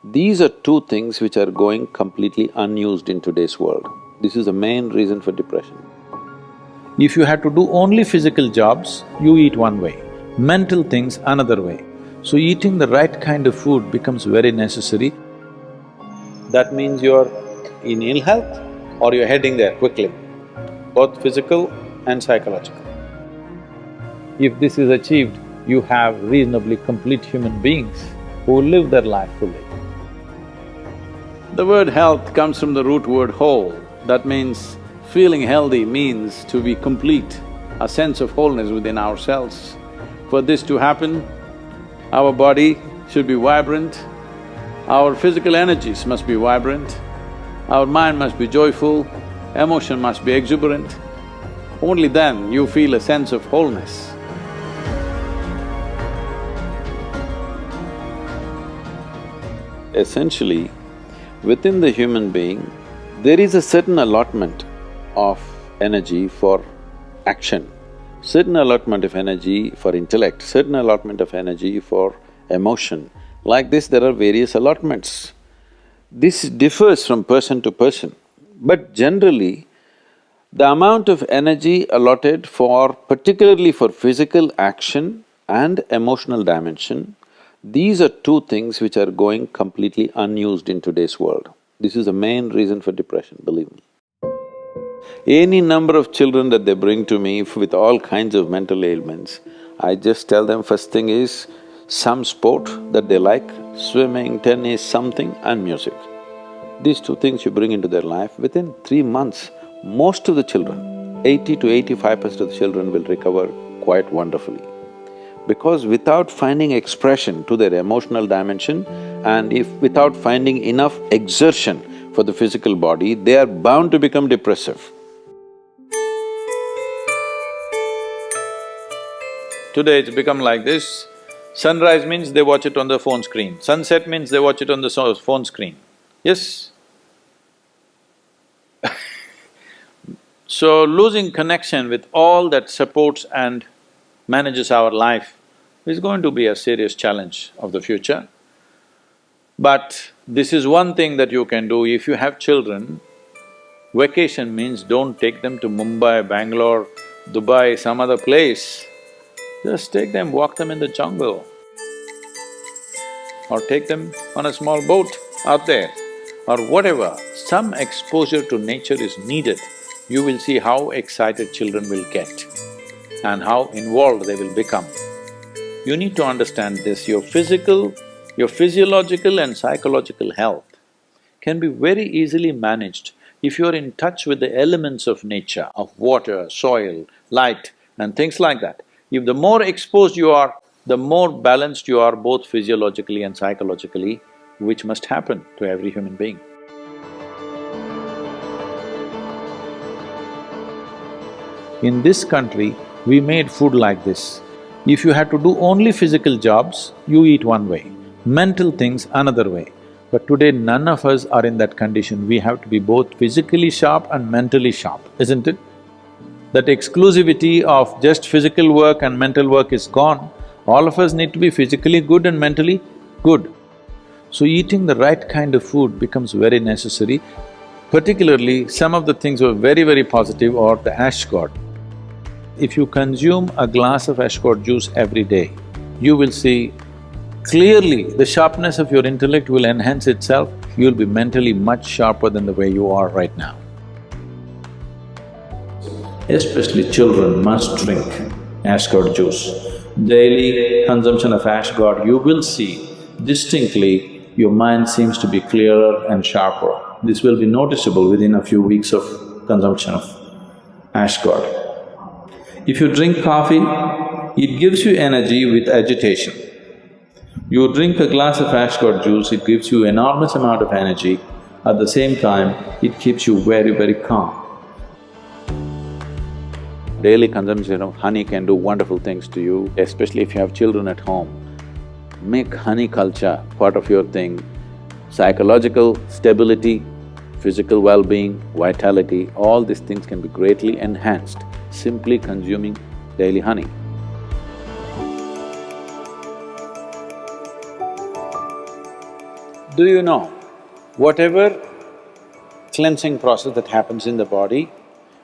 These are two things which are going completely unused in today's world. This is the main reason for depression. If you had to do only physical jobs, you eat one way, mental things another way. So eating the right kind of food becomes very necessary. That means you're in ill health or you're heading there quickly, both physical and psychological. If this is achieved, you have reasonably complete human beings who live their life fully. The word health comes from the root word whole. That means feeling healthy means to be complete, a sense of wholeness within ourselves. For this to happen, our body should be vibrant, our physical energies must be vibrant, our mind must be joyful, emotion must be exuberant. Only then you feel a sense of wholeness. Essentially, within the human being, there is a certain allotment of energy for action, certain allotment of energy for intellect, certain allotment of energy for emotion. Like this, there are various allotments. This differs from person to person, but generally, the amount of energy allotted for… particularly for physical action and emotional dimension, these are two things which are going completely unused in today's world. This is the main reason for depression, believe me. Any number of children that they bring to me with all kinds of mental ailments, I just tell them first thing is some sport that they like, swimming, tennis, something, and music. These two things you bring into their life, within 3 months, most of the children, 80 to 85% of the children will recover quite wonderfully. Because without finding expression to their emotional dimension and if without finding enough exertion for the physical body, they are bound to become depressive. Today it's become like this, sunrise means they watch it on the phone screen, sunset means they watch it on the phone screen. Yes? So losing connection with all that supports and manages our life is going to be a serious challenge of the future. But this is one thing that you can do. If you have children, vacation means don't take them to Mumbai, Bangalore, Dubai, some other place. Just take them, walk them in the jungle. Or take them on a small boat out there, or whatever. Some exposure to nature is needed. You will see how excited children will get and how involved they will become. You need to understand this, your physiological and psychological health can be very easily managed if you're in touch with the elements of nature, of water, soil, light and things like that. If the more exposed you are, the more balanced you are both physiologically and psychologically, which must happen to every human being. In this country, we made food like this. If you had to do only physical jobs, you eat one way, mental things another way. But today none of us are in that condition, we have to be both physically sharp and mentally sharp, isn't it? That exclusivity of just physical work and mental work is gone. All of us need to be physically good and mentally good. So eating the right kind of food becomes very necessary. Particularly, some of the things were very positive are the ash god. If you consume a glass of ash god juice every day, you will see clearly the sharpness of your intellect will enhance itself, you'll be mentally much sharper than the way you are right now. Especially children must drink ash god juice. Daily consumption of ash god, you will see distinctly your mind seems to be clearer and sharper. This will be noticeable within a few weeks of consumption of ash god. If you drink coffee, it gives you energy with agitation. You drink a glass of ash god juice, it gives you enormous amount of energy. At the same time, it keeps you very calm. Daily consumption of honey can do wonderful things to you, especially if you have children at home. Make honey culture part of your thing. Psychological stability, physical well-being, vitality, all these things can be greatly enhanced simply consuming daily honey. Do you know, whatever cleansing process that happens in the body,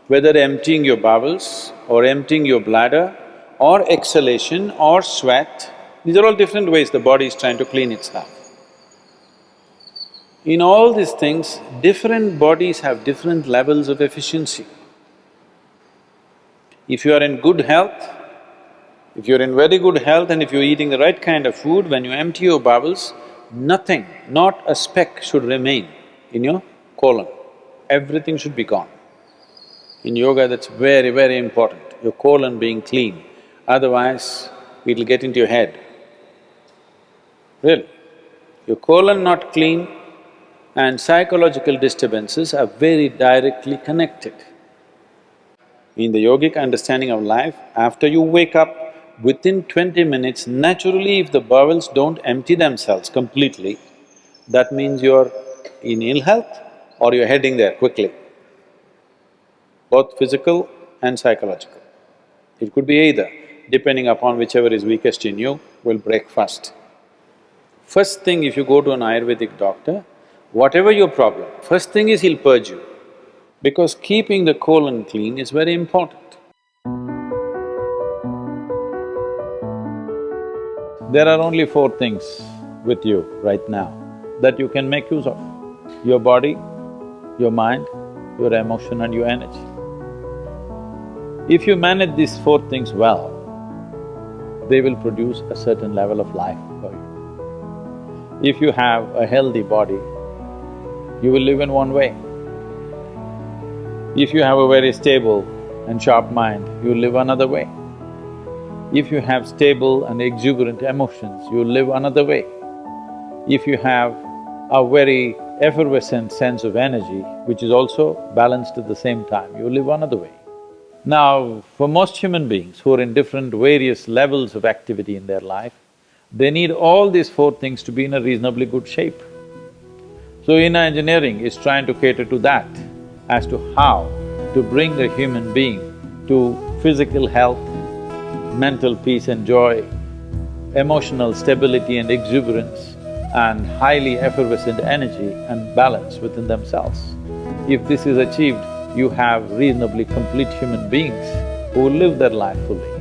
whether emptying your bowels or emptying your bladder or exhalation or sweat, these are all different ways the body is trying to clean itself. In all these things, different bodies have different levels of efficiency. If you are in good health, if you're in very good health and if you're eating the right kind of food, when you empty your bowels, nothing, not a speck should remain in your colon. Everything should be gone. In yoga, that's very, very important, your colon being clean, otherwise it'll get into your head. Really. Your colon not clean and psychological disturbances are very directly connected. In the yogic understanding of life, after you wake up, within 20 minutes, naturally if the bowels don't empty themselves completely, that means you're in ill health or you're heading there quickly, both physical and psychological. It could be either, depending upon whichever is weakest in you, will break first. First thing, if you go to an Ayurvedic doctor, whatever your problem, first thing is he'll purge you, because keeping the colon clean is very important. There are only four things with you right now that you can make use of: your body, your mind, your emotion and your energy. If you manage these four things well, they will produce a certain level of life for you. If you have a healthy body, you will live in one way. If you have a very stable and sharp mind, you will live another way. If you have stable and exuberant emotions, you will live another way. If you have a very effervescent sense of energy, which is also balanced at the same time, you will live another way. Now, for most human beings who are in different various levels of activity in their life, they need all these four things to be in a reasonably good shape. So inner engineering is trying to cater to that, as to how to bring a human being to physical health, mental peace and joy, emotional stability and exuberance, and highly effervescent energy and balance within themselves. If this is achieved, you have reasonably complete human beings who will live their life fully.